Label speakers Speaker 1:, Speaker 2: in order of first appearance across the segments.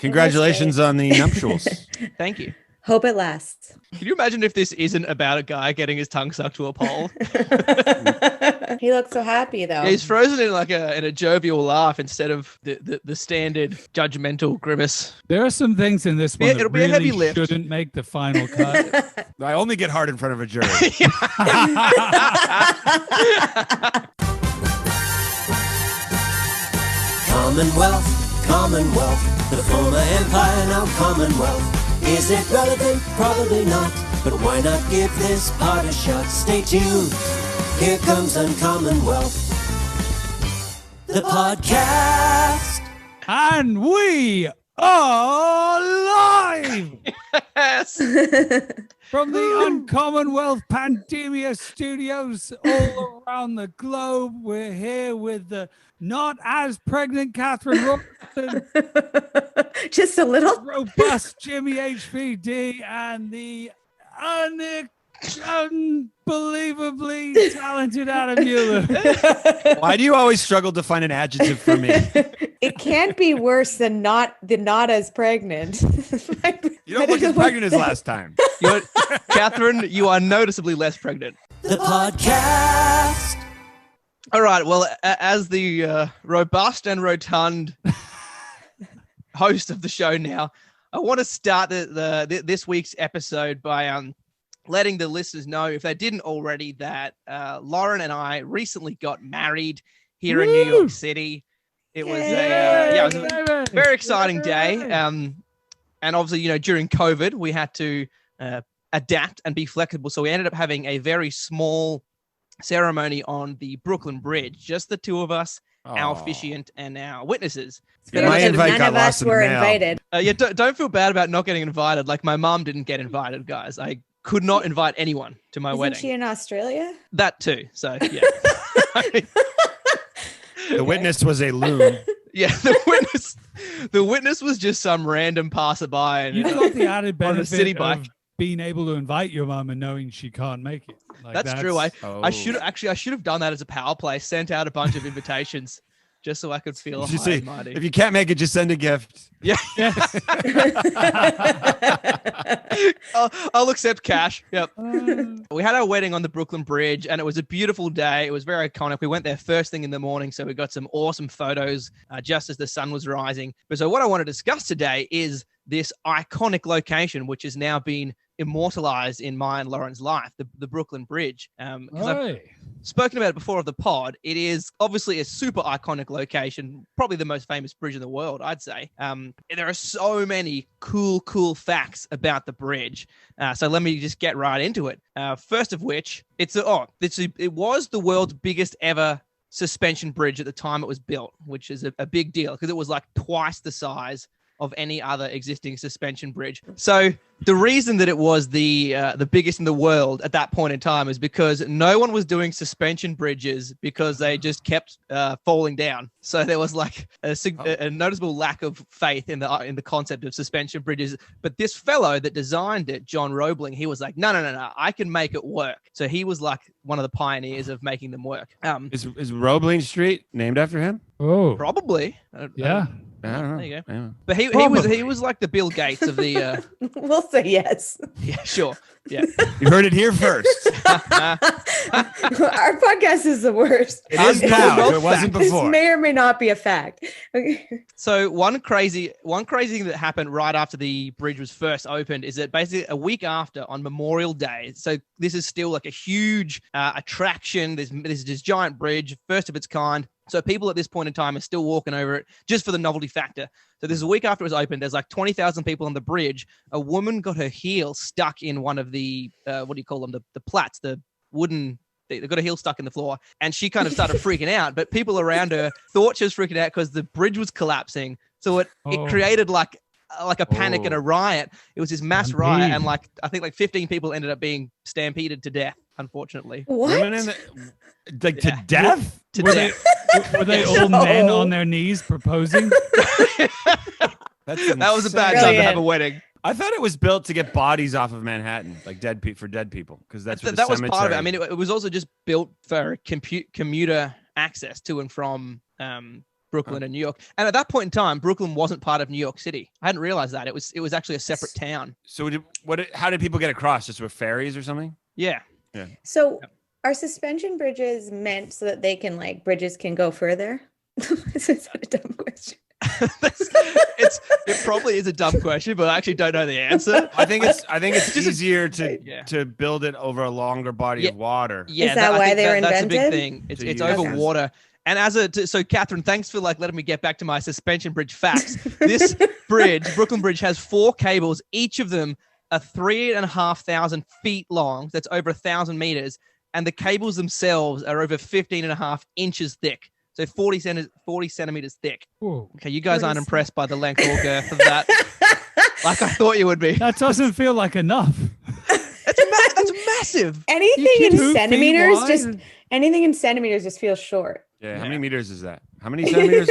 Speaker 1: Congratulations on the nuptials.
Speaker 2: Thank you.
Speaker 3: Hope it lasts.
Speaker 2: Can you imagine if this isn't about a guy getting his tongue sucked to a pole?
Speaker 3: He looks so happy though.
Speaker 2: Yeah, he's frozen in a jovial laugh instead of the standard judgmental grimace.
Speaker 4: There are some things in this one that
Speaker 2: it'll be a heavy
Speaker 4: really
Speaker 2: lift.
Speaker 4: shouldn't make the final cut.
Speaker 1: I only get hard in front of a jury.
Speaker 5: Commonwealth, the former empire, now Commonwealth. Is it relevant? Probably not. But why not give this part a shot? Stay tuned. Here comes Uncommonwealth, the podcast.
Speaker 4: And we are live
Speaker 2: Yes.
Speaker 4: from the Uncommonwealth Pandemia Studios all around the globe. We're here with the not as pregnant Katherine Rawlinson,
Speaker 3: Just a little.
Speaker 4: robust Jimmy HPD, and the unbelievably talented Adam Mueller.
Speaker 1: Why do you always struggle to find an adjective for me?
Speaker 3: It can't be worse than not as pregnant.
Speaker 1: You don't look as pregnant as last time.
Speaker 2: Katherine, you are noticeably less pregnant.
Speaker 5: The podcast.
Speaker 2: All right. Well, as the robust and rotund host of the show now, I want to start this week's episode by letting the listeners know, if they didn't already, that Lauren and I recently got married here in New York City. It was it was a very exciting day. And obviously, during COVID, we had to adapt and be flexible. So we ended up having a very small ceremony on the Brooklyn Bridge, just the two of us, our officiant and our witnesses.
Speaker 1: My invite got
Speaker 3: None of
Speaker 1: lost
Speaker 3: us
Speaker 1: in the
Speaker 3: were
Speaker 1: mail.
Speaker 3: invited.
Speaker 2: Don't feel bad about not getting invited. Like, my mom didn't get invited, guys. I could not invite anyone to my
Speaker 3: Isn't
Speaker 2: wedding.
Speaker 3: she in Australia?
Speaker 2: That too. So yeah.
Speaker 1: The witness was a loon.
Speaker 2: Yeah, the witness was just some random passerby. And,
Speaker 4: You got the added
Speaker 2: on a
Speaker 4: benefit
Speaker 2: city
Speaker 4: of
Speaker 2: bike.
Speaker 4: being able to invite your mum and knowing she can't make it. Like,
Speaker 2: that's true. I
Speaker 1: Oh.
Speaker 2: should have done that as a power play. Sent out a bunch of invitations just so I could feel
Speaker 1: You
Speaker 2: high
Speaker 1: see,
Speaker 2: and mighty.
Speaker 1: if you can't make it, just send a gift.
Speaker 2: Yeah.
Speaker 4: Yes.
Speaker 2: I'll accept cash. Yep. We had our wedding on the Brooklyn Bridge, and it was a beautiful day. It was very iconic. We went there first thing in the morning, so we got some awesome photos just as the sun was rising. But so what I want to discuss today is this iconic location, which has now been immortalized in my and Lauren's life, the Brooklyn Bridge. 'Cause I've spoken about it before of the pod. It is obviously a super iconic location, probably the most famous bridge in the world, I'd say. There are so many cool facts about the bridge. So let me just get right into it. First of which, it was the world's biggest ever suspension bridge at the time it was built, which is a big deal because it was like twice the size of any other existing suspension bridge. So the reason that it was the biggest in the world at that point in time is because no one was doing suspension bridges because they just kept falling down. So there was like a noticeable lack of faith in the concept of suspension bridges. But this fellow that designed it, John Roebling, he was like, no, I can make it work. So he was like one of the pioneers of making them work.
Speaker 1: Is Roebling Street named after him?
Speaker 4: Oh,
Speaker 2: Probably.
Speaker 4: yeah.
Speaker 1: I don't know.
Speaker 2: There you go.
Speaker 1: I don't know.
Speaker 2: But he was like the Bill Gates of the
Speaker 3: We'll say yes.
Speaker 2: yeah, sure. Yeah.
Speaker 1: You heard it here first.
Speaker 3: Our podcast is the worst.
Speaker 1: It is now. If it wasn't
Speaker 3: This
Speaker 1: before.
Speaker 3: may or may not be a fact. Okay.
Speaker 2: So one crazy thing that happened right after the bridge was first opened is that basically a week after, on Memorial Day, so this is still like a huge attraction. There's this giant bridge, first of its kind. So people at this point in time are still walking over it just for the novelty factor. So this is a week after it was opened. There's like 20,000 people on the bridge. A woman got her heel stuck in one of the, what do you call them? The plats, the wooden, they got her heel stuck in the floor. And she kind of started freaking out. But people around her thought she was freaking out because the bridge was collapsing. So it created like a panic and a riot. It was this mass riot. And I think 15 people ended up being stampeded to death, unfortunately.
Speaker 3: What?
Speaker 1: Women in to death?
Speaker 2: To
Speaker 4: Were
Speaker 2: death.
Speaker 4: they all men on their knees proposing?
Speaker 1: That
Speaker 2: was a bad time to have a wedding.
Speaker 1: I thought it was built to get bodies off of Manhattan, like for dead people, because that's what
Speaker 2: that was part of it. I mean, it was also just built for commuter access to and from Brooklyn and New York. And at that point in time, Brooklyn wasn't part of New York City. I hadn't realized that. It was actually a separate town.
Speaker 1: So how did people get across? Just with ferries or something?
Speaker 2: Yeah.
Speaker 3: So are suspension bridges meant so that they can bridges can go further? Is that a dumb question?
Speaker 2: It probably is a dumb question, but I actually don't know the answer.
Speaker 1: I think it's easier to build it over a longer body of water.
Speaker 2: Yeah,
Speaker 3: is that why they were invented?
Speaker 2: That's a big thing. It's over water. And so Katherine, thanks for letting me get back to my suspension bridge facts. This bridge, Brooklyn Bridge, has 4 cables. Each of them are 3,500 feet long. That's over 1,000 meters. And the cables themselves are over 15.5 inches thick. So 40 centimeters thick.
Speaker 4: Whoa.
Speaker 2: Okay, you guys aren't impressed by the length or girth of that, like I thought you would be.
Speaker 4: That doesn't feel like enough.
Speaker 2: That's massive.
Speaker 3: Anything in centimeters just feels short.
Speaker 1: Yeah. How many meters is that? How many centimeters?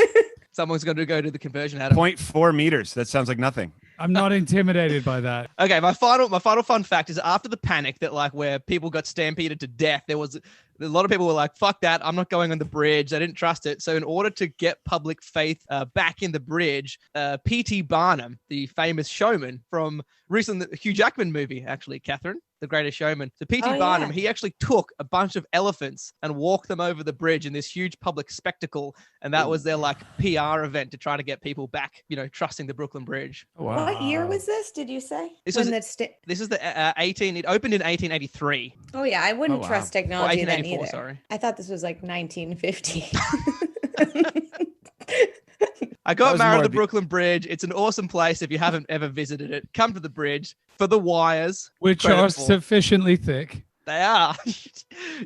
Speaker 2: Someone's going to go to the conversion. Adam.
Speaker 1: 0.4 meters. That sounds like nothing.
Speaker 4: I'm not intimidated by that.
Speaker 2: Okay, my final fun fact is after the panic that where people got stampeded to death, there was a lot of people were like, fuck that, I'm not going on the bridge. I didn't trust it. So in order to get public faith back in the bridge, P.T. Barnum, the famous showman from recently the Hugh Jackman movie, actually, Katherine, The Greatest Showman. So P.T. Barnum, he actually took a bunch of elephants and walked them over the bridge in this huge public spectacle. And that was their PR event to try to get people back, trusting the Brooklyn Bridge.
Speaker 1: Wow.
Speaker 3: What year was this? Did you say?
Speaker 2: This is the it opened in 1883.
Speaker 3: Oh yeah, I wouldn't trust technology then either.
Speaker 2: Sorry.
Speaker 3: I thought this was 1950.
Speaker 2: I got married at the Brooklyn Bridge. It's an awesome place. If you haven't ever visited it, come to the bridge for the wires,
Speaker 4: which are sufficiently thick.
Speaker 2: They are.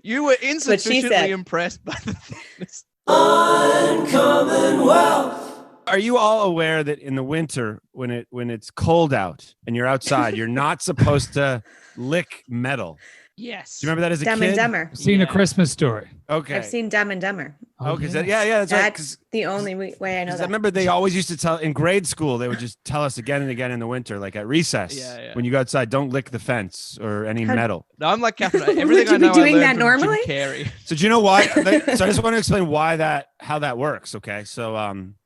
Speaker 2: You were insufficiently impressed by the thickness.
Speaker 5: Uncommonwealth.
Speaker 1: Are you all aware that in the winter, when it's cold out and you're outside, you're not supposed to lick metal?
Speaker 2: Yes.
Speaker 1: Do you remember that as a
Speaker 3: Dumb
Speaker 1: kid?
Speaker 3: and Dumber.
Speaker 4: I've seen A Christmas Story.
Speaker 1: Okay.
Speaker 3: I've seen Dumb and Dumber.
Speaker 1: Okay. That's right.
Speaker 3: That's the only way I know that.
Speaker 1: I remember they always used to tell in grade school, they would just tell us again and again in the winter, like at recess, when you go outside, don't lick the fence or any metal.
Speaker 2: No, I'm like Katherine. Everything
Speaker 3: Would you
Speaker 2: I know,
Speaker 3: be doing
Speaker 2: I
Speaker 3: that
Speaker 2: learned from
Speaker 3: normally?
Speaker 2: Jim Carrey.
Speaker 1: So do you know why? So I just want to explain how that works. Okay. So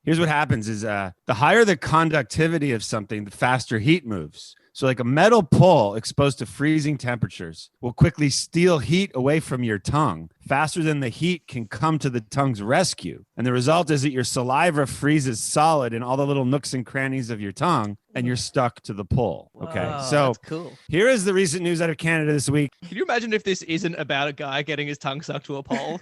Speaker 1: here's what happens is the higher the conductivity of something, the faster heat moves. So like a metal pole exposed to freezing temperatures will quickly steal heat away from your tongue faster than the heat can come to the tongue's rescue. And the result is that your saliva freezes solid in all the little nooks and crannies of your tongue and you're stuck to the pole. Okay.
Speaker 2: Wow,
Speaker 1: so
Speaker 2: that's cool.
Speaker 1: Here is the recent news out of Canada this week.
Speaker 2: Can you imagine if this isn't about a guy getting his tongue sucked to a pole?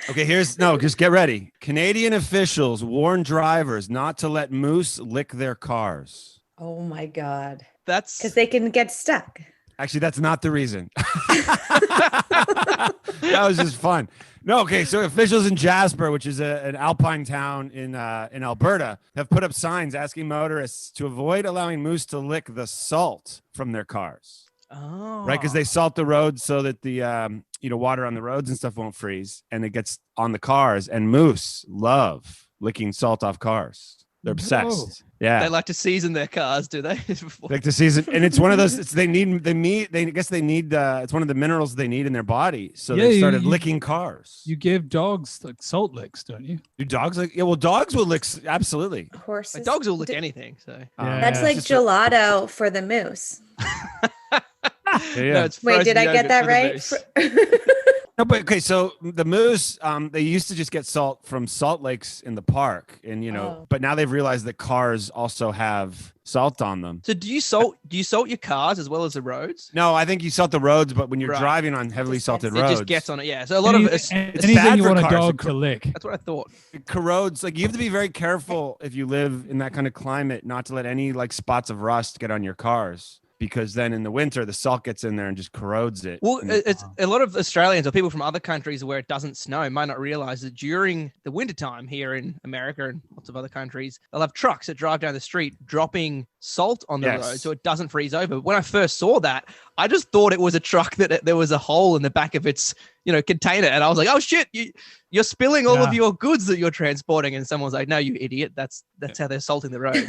Speaker 1: Okay, just get ready. Canadian officials warn drivers not to let moose lick their cars.
Speaker 3: Oh my God.
Speaker 2: That's
Speaker 3: because they can get stuck.
Speaker 1: Actually, that's not the reason. That was just fun. No, okay. So officials in Jasper, which is an alpine town in Alberta, have put up signs asking motorists to avoid allowing moose to lick the salt from their cars.
Speaker 2: Oh.
Speaker 1: Right, because they salt the roads so that the water on the roads and stuff won't freeze, and it gets on the cars. And moose love licking salt off cars. They're obsessed.
Speaker 4: Whoa.
Speaker 1: Yeah.
Speaker 2: They like to season their cars, do they?
Speaker 1: Like to season, and it's one of those. It's they need. It's one of the minerals they need in their body. So they started licking cars.
Speaker 4: You give dogs like salt licks, don't you?
Speaker 1: Do dogs like? Yeah, well, dogs will lick. Absolutely.
Speaker 3: Horses.
Speaker 2: Like dogs will lick anything. So
Speaker 3: that's like gelato for the moose.
Speaker 1: Yeah.
Speaker 2: No,
Speaker 3: wait, did I get that right?
Speaker 1: No, but okay. So the moose, they used to just get salt from salt lakes in the park, and but now they've realized that cars also have salt on them.
Speaker 2: So do you salt your cars as well as the roads?
Speaker 1: No, I think you salt the roads, but when you're driving on heavily salted roads,
Speaker 2: it just gets on it. Yeah. So a lot of it's
Speaker 4: anything
Speaker 1: bad
Speaker 4: you
Speaker 1: for
Speaker 4: want a
Speaker 1: cars.
Speaker 4: dog to lick.
Speaker 2: That's what I thought.
Speaker 1: It corrodes. Like you have to be very careful if you live in that kind of climate, not to let any like spots of rust get on your cars. Because then in the winter, the salt gets in there and just corrodes it.
Speaker 2: Well, it's a lot of Australians or people from other countries where it doesn't snow might not realize that during the wintertime here in America and lots of other countries, they'll have trucks that drive down the street dropping salt on the road so it doesn't freeze over. When I first saw that, I just thought it was a truck that there was a hole in the back of its container. And I was like, oh, shit, you're spilling all of your goods that you're transporting. And someone's like, no, you idiot. That's how they're salting the road.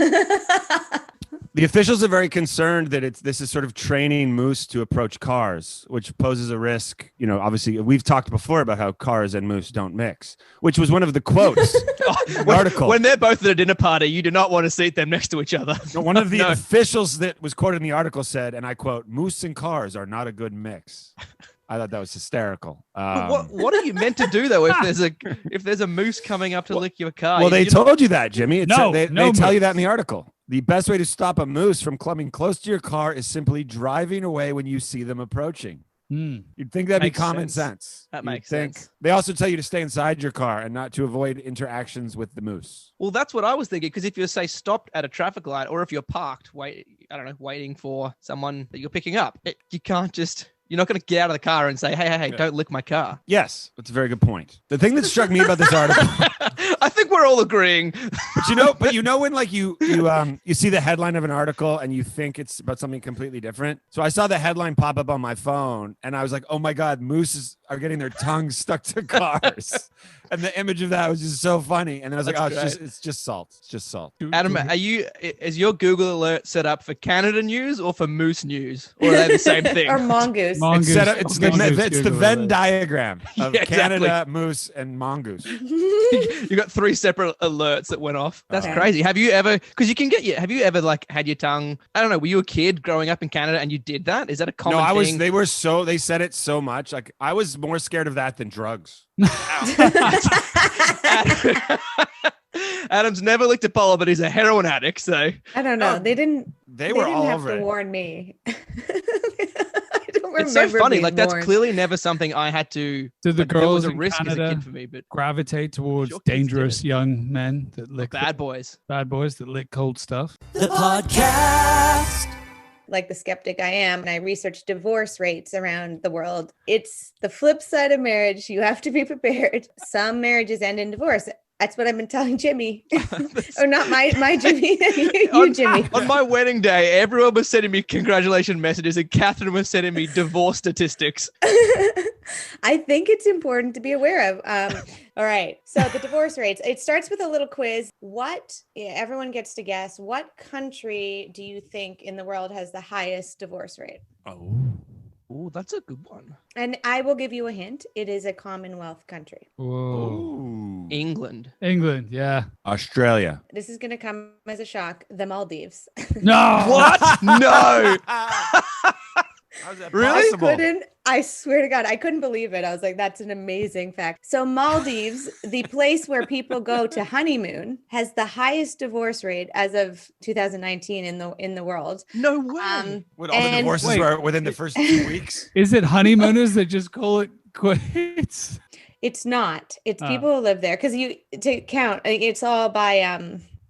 Speaker 1: The officials are very concerned that this is sort of training moose to approach cars, which poses a risk. You know, obviously, we've talked before about how cars and moose don't mix, which was one of the quotes in the article.
Speaker 2: When they're both at a dinner party, you do not want to seat them next to each other.
Speaker 1: One of the officials that was quoted in the article said, and I quote, "Moose and cars are not a good mix." I thought that was hysterical.
Speaker 2: What are you meant to do though if there's a moose coming up to lick your car?
Speaker 1: Well, they told you that, Jimmy. They tell you
Speaker 4: moose.
Speaker 1: that in the article. The best way to stop a moose from coming close to your car is simply driving away when you see them approaching. You'd think that'd be common sense.
Speaker 2: That makes sense.
Speaker 1: They also tell you to stay inside your car and not to avoid interactions with the moose.
Speaker 2: Well, that's what I was thinking. Because if you're, say, stopped at a traffic light, or if you're parked, waiting for someone that you're picking up, you can't just. You're not going to get out of the car and say, hey, don't lick my car.
Speaker 1: Yes, that's a very good point. The thing that struck me about this article.
Speaker 2: I think we're all agreeing.
Speaker 1: But you know when like you see the headline of an article and you think it's about something completely different. So I saw the headline pop up on my phone and I was like, oh my God, mooses are getting their tongues stuck to cars. And the image of that was just so funny. And then I was like, it's just salt. It's just salt.
Speaker 2: Adam, is your Google alert set up for Canada news or for moose news? Or are they the same thing?
Speaker 3: Or mongoose.
Speaker 1: It's the Venn diagram of Canada, moose, and mongoose.
Speaker 2: You got 3 separate alerts that went off. That's crazy. Have you ever, because you can get have you ever like had your tongue, I don't know, were you a kid growing up in Canada and you did that? Is that a common thing?
Speaker 1: They said it so much. Like I was more scared of that than drugs.
Speaker 2: Adam's never licked a polar, but he's a heroin addict, so
Speaker 3: I don't know. They didn't
Speaker 1: all
Speaker 3: have
Speaker 1: over
Speaker 3: to
Speaker 1: it.
Speaker 3: warn me. I don't remember.
Speaker 2: It's so funny. Like that's
Speaker 3: warned.
Speaker 2: clearly never something I had to.
Speaker 4: Do the girls
Speaker 2: there was a
Speaker 4: in
Speaker 2: risk
Speaker 4: Canada
Speaker 2: as a kid for me, but
Speaker 4: gravitate towards
Speaker 2: Your kids
Speaker 4: dangerous young men that lick
Speaker 2: bad boys
Speaker 4: that lick cold stuff?
Speaker 5: The podcast.
Speaker 3: Like the skeptic I am, and I researched divorce rates around the world. It's the flip side of marriage. You have to be prepared. Some marriages end in divorce. That's what I've been telling Jimmy. Or not my Jimmy. you, Jimmy.
Speaker 2: On my wedding day, everyone was sending me congratulations messages and Katherine was sending me divorce statistics.
Speaker 3: I think it's important to be aware of. All right. So the divorce rates, it starts with a little quiz. Everyone gets to guess, what country do you think in the world has the highest divorce rate?
Speaker 2: Oh, that's a good one.
Speaker 3: And I will give you a hint. It is a Commonwealth country.
Speaker 4: Whoa.
Speaker 2: England,
Speaker 4: yeah.
Speaker 1: Australia.
Speaker 3: This is going to come as a shock. The Maldives.
Speaker 4: No.
Speaker 2: What? No.
Speaker 1: How is that
Speaker 2: Really?
Speaker 1: possible?
Speaker 3: I swear to God, I couldn't believe it. I was like, that's an amazing fact. So Maldives, the place where people go to honeymoon, has the highest divorce rate as of 2019 in the world.
Speaker 2: No way.
Speaker 1: All the divorces were within the first 2 weeks.
Speaker 4: Is it honeymooners that just call it quits?
Speaker 3: It's not. It's people who live there. Because to count, it's all by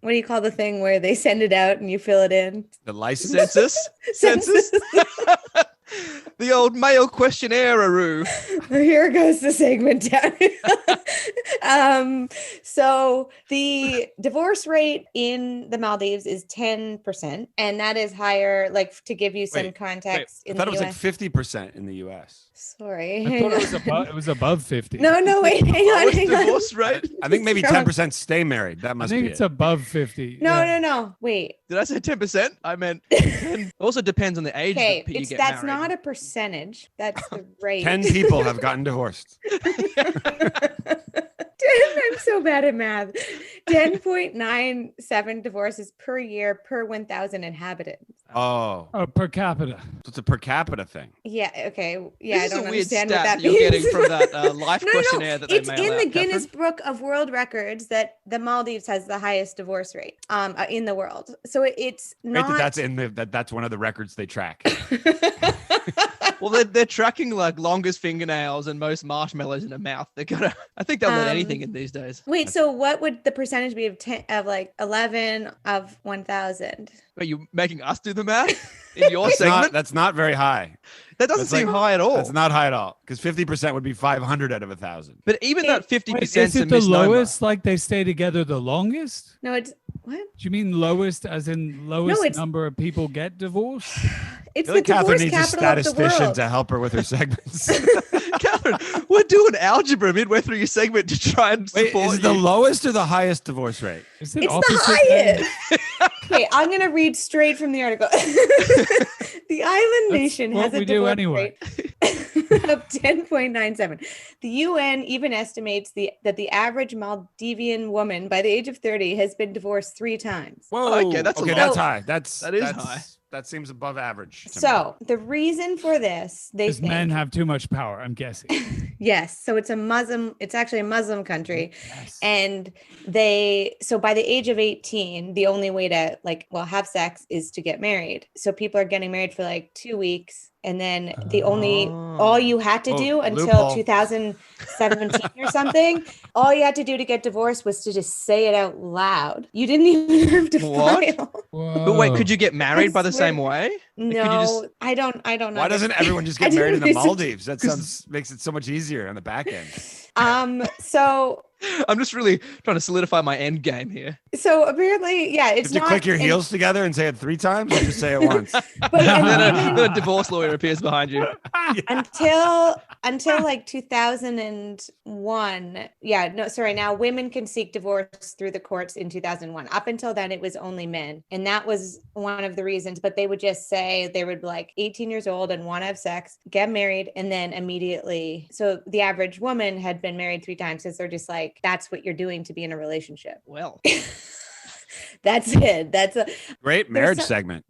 Speaker 3: what do you call the thing where they send it out and you fill it in?
Speaker 1: The license?
Speaker 2: Census. The old male questionnaire-aroo.
Speaker 3: Here goes the segment down. So the divorce rate in the Maldives is 10%, and that is higher. Like to give you some context,
Speaker 1: I thought it was like 50% in the U.S.
Speaker 3: Sorry,
Speaker 4: I thought it was above 50.
Speaker 3: No, wait, hang on.
Speaker 2: Divorce rate?
Speaker 1: I think maybe 10% stay married. That
Speaker 4: I
Speaker 1: must
Speaker 4: think
Speaker 1: be
Speaker 4: it's
Speaker 1: it.
Speaker 4: above 50.
Speaker 3: No. Wait.
Speaker 2: Did I say 10%? I meant 10. Also depends on the age
Speaker 3: Okay,
Speaker 2: that you get
Speaker 3: that's
Speaker 2: married.
Speaker 3: not a percentage. That's the rate.
Speaker 1: 10 people have gotten divorced.
Speaker 3: I'm so bad at math. 10.97 divorces per year per 1,000 inhabitants.
Speaker 1: Oh,
Speaker 4: Per capita.
Speaker 1: so it's a per capita thing.
Speaker 3: Yeah. Okay. Yeah.
Speaker 2: This
Speaker 3: I don't
Speaker 2: is a weird
Speaker 3: understand
Speaker 2: stat
Speaker 3: what that
Speaker 2: you're
Speaker 3: means.
Speaker 2: getting from that life questionnaire that they
Speaker 3: It's
Speaker 2: mail
Speaker 3: in
Speaker 2: out,
Speaker 3: the Guinness
Speaker 2: Katherine.
Speaker 3: Book of World Records that the Maldives has the highest divorce rate in the world. So it's
Speaker 1: Great
Speaker 3: not.
Speaker 1: that's one of the records they track.
Speaker 2: Well, they're tracking like longest fingernails and most marshmallows in a mouth. They're gonna. I think they'll let anything in these days.
Speaker 3: Wait. So what would the percentage be of like 11 of 1,000?
Speaker 2: Are you making us do the math in your segment?
Speaker 1: That's not very high.
Speaker 2: That doesn't seem high at all.
Speaker 1: That's not high at all because 50% would be 500 out of 1,000.
Speaker 2: But even that 50%
Speaker 4: Wait,
Speaker 2: is
Speaker 4: is
Speaker 2: a
Speaker 4: it the
Speaker 2: misnomer.
Speaker 4: lowest? Like they stay together the longest?
Speaker 3: No, it's what?
Speaker 4: Do you mean lowest as in lowest
Speaker 3: it's-
Speaker 4: number of people get divorced?
Speaker 3: It's
Speaker 1: I feel
Speaker 3: the
Speaker 1: like
Speaker 3: divorce
Speaker 1: Catherine needs a
Speaker 3: capital of the
Speaker 1: statistician
Speaker 3: world.
Speaker 1: to help her with her segments.
Speaker 2: Katherine, we're doing algebra midway through your segment to try and
Speaker 1: Wait,
Speaker 2: support
Speaker 1: is it the
Speaker 2: you.
Speaker 1: lowest or the highest divorce rate?
Speaker 4: Is it
Speaker 3: It's
Speaker 4: opposite
Speaker 3: the
Speaker 4: then?
Speaker 3: highest. Okay, I'm going to read straight from the article. The island nation has a divorce rate of 10.97. The UN even estimates that the average Maldivian woman by the age of 30 has been divorced 3 times.
Speaker 1: Whoa.
Speaker 2: Okay, that's a lot.
Speaker 1: That's high.
Speaker 2: That is high.
Speaker 1: That seems above average.
Speaker 3: So the reason for this, they think
Speaker 4: men have too much power, I'm guessing.
Speaker 3: Yes. So it's actually a Muslim country.
Speaker 4: Yes.
Speaker 3: And so by the age of 18, the only way to have sex is to get married. So people are getting married for like 2 weeks. And then all you had to do until
Speaker 1: loophole.
Speaker 3: 2017 or something, all you had to do to get divorced was to just say it out loud. You didn't even have to file.
Speaker 2: But wait, could you get married by the same way?
Speaker 3: No, I don't know.
Speaker 1: Why doesn't everyone just get married in the Maldives? That makes it so much easier on the back end.
Speaker 3: So
Speaker 2: I'm just really trying to solidify my end game here.
Speaker 3: So apparently, yeah, it's
Speaker 1: you have to click your heels together and say it 3 times, or just say it once.
Speaker 2: Then a divorce lawyer appears behind you.
Speaker 3: Until like 2001. Yeah, no, sorry. Now women can seek divorce through the courts in 2001. Up until then, it was only men, and that was one of the reasons. But they would just say they would be like 18 years old and want to have sex, get married, and then immediately. So the average woman had been married 3 times because they're just like, that's what you're doing to be in a relationship.
Speaker 2: Well,
Speaker 3: that's it. That's a
Speaker 1: great marriage segment.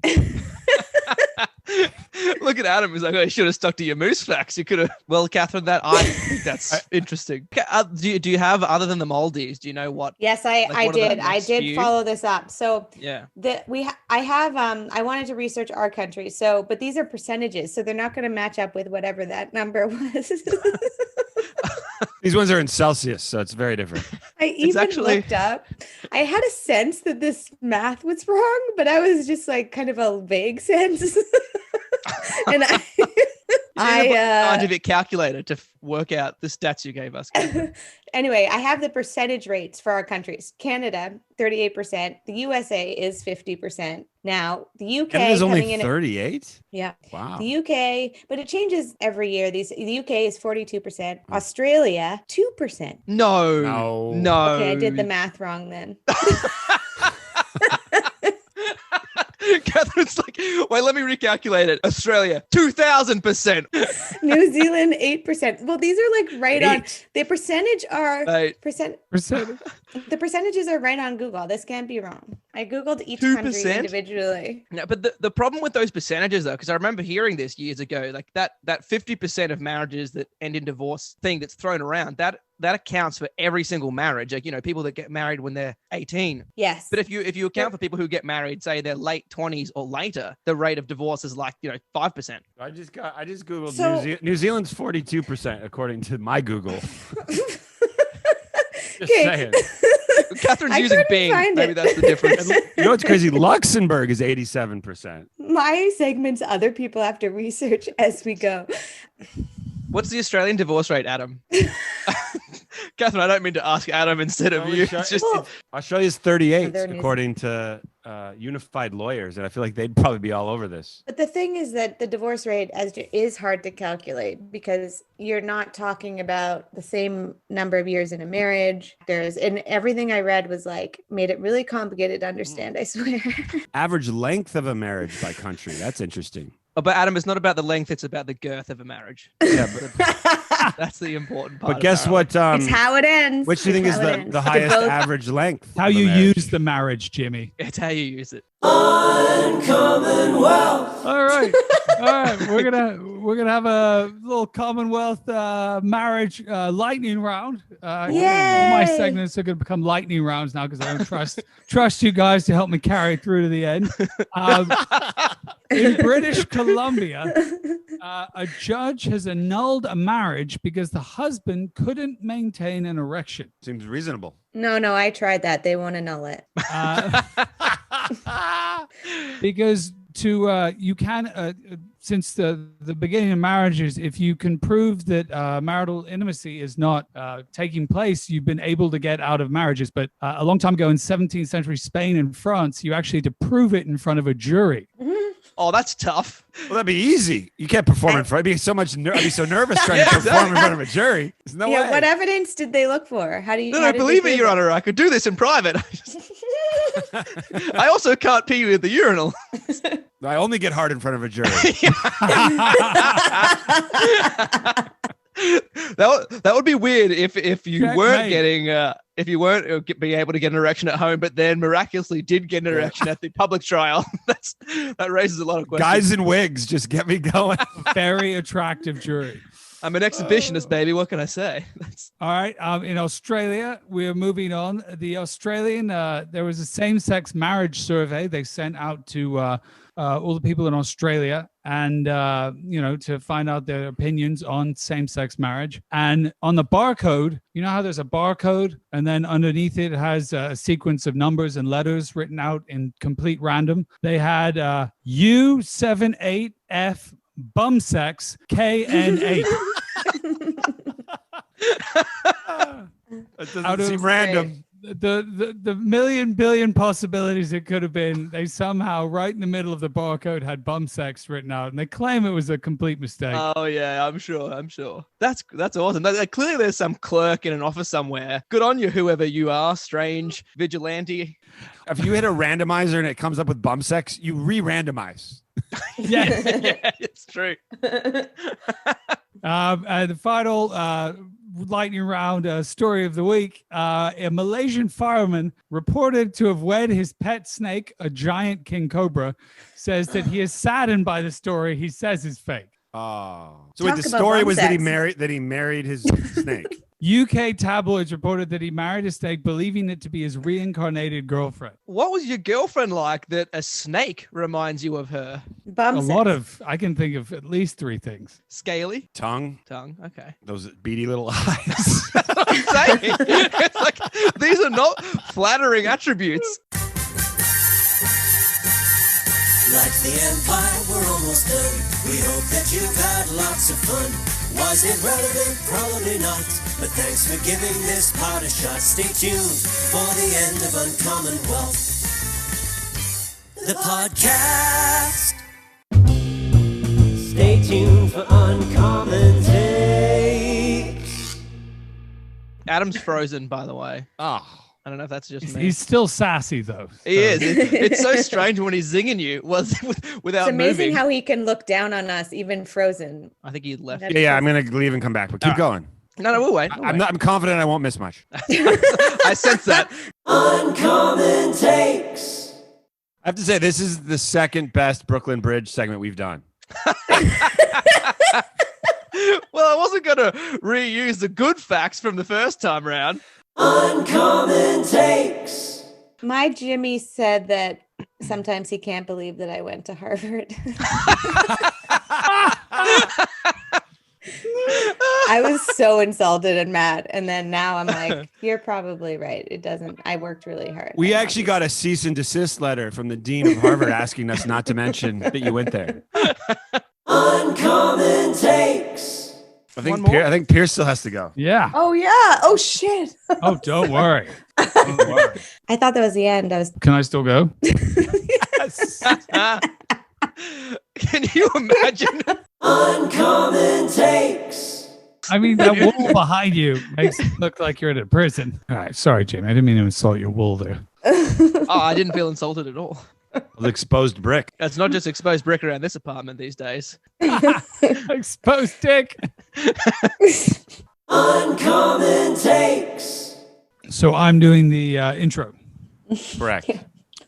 Speaker 2: Look at Adam. He's like, oh, you should have stuck to your moose facts. You could have. Well, Catherine, I think that's interesting. Do you have, other than the Maldives, do you know what?
Speaker 3: Yes, I did. I did follow this up. So
Speaker 2: yeah,
Speaker 3: I wanted to research our country. So, but these are percentages, so they're not going to match up with whatever that number was.
Speaker 1: These ones are in Celsius, so it's very different.
Speaker 3: I even looked up. I had a sense that this math was wrong, but I was just like kind of a vague sense. And I
Speaker 2: a bit calculator to work out the stats you gave us.
Speaker 3: Anyway, I have the percentage rates for our countries. Canada, 38%. The USA is 50%. Now, the UK
Speaker 1: is only 38?
Speaker 3: Yeah.
Speaker 1: Wow.
Speaker 3: The UK, but it changes every year. The UK is 42%. Australia, 2%.
Speaker 2: No.
Speaker 3: Okay, I did the math wrong then.
Speaker 2: Catherine's like, wait, let me recalculate it. Australia, 2,000%.
Speaker 3: New Zealand, 8%. Well, these are like right on. The percentage are percentage. The percentages are right on Google. This can't be wrong. I Googled each
Speaker 2: 2%?
Speaker 3: country individually.
Speaker 2: No, but the problem with those percentages, though, because I remember hearing this years ago, like that 50% of marriages that end in divorce thing that's thrown around, that accounts for every single marriage. Like, people that get married when they're 18.
Speaker 3: Yes.
Speaker 2: But if you account for people who get married, say they're late 20s or later, the rate of divorce is like, 5%.
Speaker 1: I just Googled New Zealand's 42% according to my Google. Just saying.
Speaker 2: Catherine's using Bing. Maybe that's the difference.
Speaker 1: You know what's crazy? Luxembourg is 87%.
Speaker 3: My segment's other people have to research as we go.
Speaker 2: What's the Australian divorce rate, Adam? Catherine, I don't mean to ask Adam instead of you.
Speaker 1: Australia's 38 according to Unified Lawyers, and I feel like they'd probably be all over this.
Speaker 3: But the thing is that the divorce rate is hard to calculate because you're not talking about the same number of years in a marriage. And everything I read was like made it really complicated to understand, I swear.
Speaker 1: Average length of a marriage by country. That's interesting.
Speaker 2: Oh, but Adam, it's not about the length, it's about the girth of a marriage.
Speaker 1: Yeah, but
Speaker 2: that's the important part.
Speaker 1: But guess what?
Speaker 3: It's how it ends.
Speaker 1: Which do you think is the highest average length?
Speaker 4: How you use the marriage, Jimmy.
Speaker 2: It's how you use it.
Speaker 5: Uncommonwealth.
Speaker 4: All right. We're gonna have a little Commonwealth marriage lightning round. All my segments are gonna become lightning rounds now because I don't trust you guys to help me carry it through to the end. In British Columbia, a judge has annulled a marriage because the husband couldn't maintain an erection.
Speaker 1: Seems reasonable.
Speaker 3: No, I tried that. They won't annul it.
Speaker 4: Because you can since the beginning of marriages, if you can prove that marital intimacy is not taking place, you've been able to get out of marriages. But a long time ago in 17th century Spain and France, you actually had to prove it in front of a jury.
Speaker 2: Oh, that's tough.
Speaker 1: Well, that'd be easy. You can't perform in front. I'd be so nervous trying to perform in front of a jury. There's no way.
Speaker 3: What evidence did they look for? How do you?
Speaker 2: No, believe me, Your Honor. I could do this in private. I also can't pee in the urinal.
Speaker 1: I only get hard in front of a jury.
Speaker 2: That would be weird if you weren't
Speaker 4: Checkmate.
Speaker 2: being able to get an erection at home, but then miraculously did get an erection at the public trial. That raises a lot of questions.
Speaker 1: Guys in wigs just get me going.
Speaker 4: Very attractive jury.
Speaker 2: I'm an exhibitionist, baby. What can I say?
Speaker 4: All right. In Australia, we're moving on. The Australian, there was a same-sex marriage survey they sent out to all the people in Australia, and to find out their opinions on same-sex marriage. And on the barcode, you know how there's a barcode, and then underneath it has a sequence of numbers and letters written out in complete random. They had U78F bumsex KN8.
Speaker 1: That doesn't seem random.
Speaker 4: The million billion possibilities it could have been, they somehow right in the middle of the barcode had bum sex written out, and they claim it was a complete mistake.
Speaker 2: Oh yeah, I'm sure. That's awesome. Clearly there's some clerk in an office somewhere. Good on you, whoever you are, strange vigilante.
Speaker 1: If you hit a randomizer and it comes up with bum sex, you re-randomize.
Speaker 4: Yeah,
Speaker 2: Yeah, it's true.
Speaker 4: the final lightning round story of the week. A Malaysian fireman reported to have wed his pet snake, a giant king cobra, says that he is saddened by the story he says is fake.
Speaker 1: Oh, so
Speaker 3: Talk
Speaker 1: wait, the
Speaker 3: about
Speaker 1: story
Speaker 3: bum
Speaker 1: was
Speaker 3: sex.
Speaker 1: that he married his snake.
Speaker 4: UK tabloids reported that he married a snake, believing it to be his reincarnated girlfriend.
Speaker 2: What was your girlfriend like that a snake reminds you of her?
Speaker 4: I can think of at least 3 things.
Speaker 2: Scaly?
Speaker 1: Tongue,
Speaker 2: Okay.
Speaker 1: those beady little eyes.
Speaker 2: That's what I'm saying. It's like, these are not flattering attributes.
Speaker 5: Like the Empire, we're almost done. We hope that you've had lots of fun. Was it relevant? Probably not. But thanks for giving this part a shot. Stay tuned for the end of Uncommon Wealth, the podcast. Stay tuned for Uncommon Takes.
Speaker 2: Adam's frozen, by the way.
Speaker 1: Oh,
Speaker 2: I don't know if that's just me.
Speaker 4: He's still sassy, though.
Speaker 2: He is. It's so strange when he's zinging you without
Speaker 3: It's amazing
Speaker 2: moving.
Speaker 3: how he can look down on us, even frozen.
Speaker 2: I think he left.
Speaker 1: yeah, I'm gonna leave and come back, but keep going.
Speaker 2: No, we'll wait.
Speaker 1: I'm confident I won't miss much.
Speaker 2: I sense that.
Speaker 5: Uncommon Takes.
Speaker 1: I have to say, this is the second best Brooklyn Bridge segment we've done.
Speaker 2: Well, I wasn't going to reuse the good facts from the first time round.
Speaker 5: Uncommon Takes.
Speaker 3: My Jimmy said that sometimes he can't believe that I went to Harvard. I was so insulted and mad. And then now I'm like, you're probably right. I worked really hard.
Speaker 1: We actually got a cease and desist letter from the dean of Harvard asking us not to mention that you went there.
Speaker 5: Uncommon Takes.
Speaker 1: I think Pierre still has to go.
Speaker 4: Yeah.
Speaker 3: Oh, yeah. Oh, shit.
Speaker 4: Oh, don't worry. Don't worry.
Speaker 3: I thought that was the end.
Speaker 4: Can I still go?
Speaker 1: Yes.
Speaker 2: Can you imagine?
Speaker 5: Uncommon Takes.
Speaker 4: I mean, that wall behind you makes it look like you're in a prison. All right. Sorry, Jamie. I didn't mean to insult your wool there.
Speaker 2: Oh, I didn't feel insulted at all.
Speaker 1: Exposed brick.
Speaker 2: It's not just exposed brick around this apartment these days.
Speaker 4: Exposed dick.
Speaker 5: Uncommon Takes.
Speaker 4: So I'm doing the intro.
Speaker 1: Correct.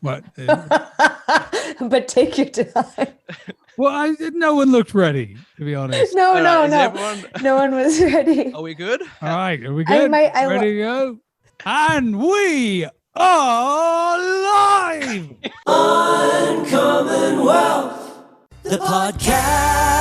Speaker 4: What?
Speaker 3: But take your time.
Speaker 4: Well, no one looked ready, to be honest.
Speaker 3: No.
Speaker 2: Is everyone-
Speaker 3: No one was ready.
Speaker 2: Are we good?
Speaker 4: All right. Are we good?
Speaker 3: I
Speaker 4: ready to go? And we are live.
Speaker 5: Uncommon Wealth, the podcast.